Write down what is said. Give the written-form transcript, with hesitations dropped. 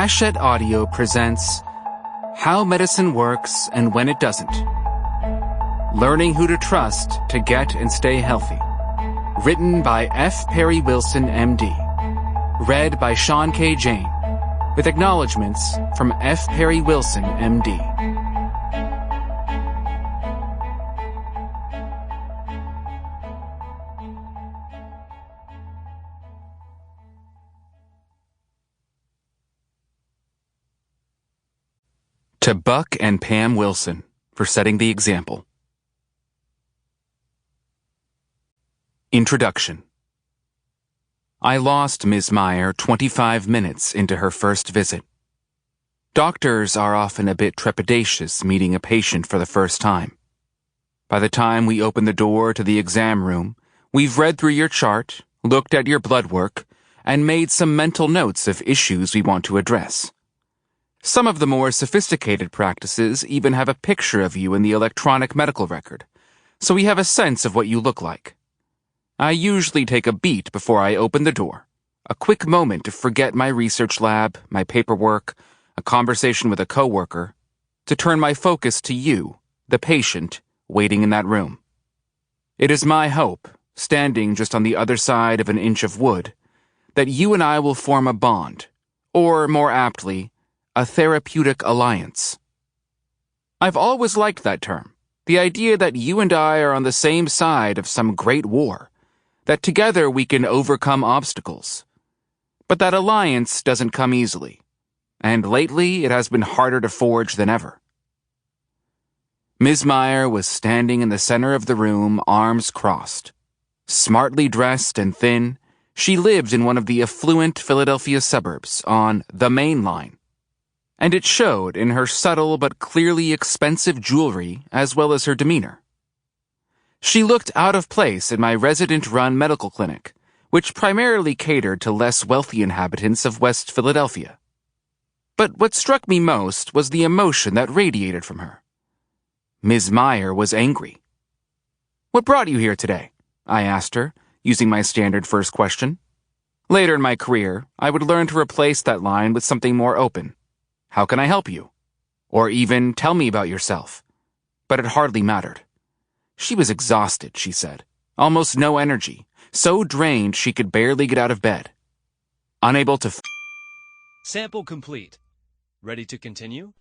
Hachette Audio presents How Medicine Works and When It Doesn't. Learning Who to Trust to Get and Stay Healthy. Written by F. Perry Wilson, M.D. Read by Shawn K. Jain. With acknowledgments from F. Perry Wilson, M.D. To Buck and Pam Wilson for setting the example. Introduction. I lost Ms. Meyer 25 minutes into her first visit. Doctors are often a bit trepidatious meeting a patient for the first time. By the time we open the door to the exam room, we've read through your chart, looked at your blood work, and made some mental notes of issues we want to address. Some of the more sophisticated practices even have a picture of you in the electronic medical record, so we have a sense of what you look like. I usually take a beat before I open the door, a quick moment to forget my research lab, my paperwork, a conversation with a coworker, to turn my focus to you, the patient, waiting in that room. It is my hope, standing just on the other side of an inch of wood, that you and I will form a bond, or more aptly, a therapeutic alliance. I've always liked that term, the idea that you and I are on the same side of some great war, that together we can overcome obstacles. But that alliance doesn't come easily, and lately it has been harder to forge than ever. Ms. Meyer was standing in the center of the room, arms crossed. Smartly dressed and thin, she lived in one of the affluent Philadelphia suburbs on the Main Line. And it showed in her subtle but clearly expensive jewelry as well as her demeanor. She looked out of place in my resident-run medical clinic, which primarily catered to less wealthy inhabitants of West Philadelphia. But what struck me most was the emotion that radiated from her. Ms. Meyer was angry. "What brought you here today?" I asked her, using my standard first question. Later in my career, I would learn to replace that line with something more open. "How can I help you?" Or even, "Tell me about yourself." But it hardly mattered. She was exhausted, she said. Almost no energy. So drained she could barely get out of bed. Unable to Sample complete. Ready to continue?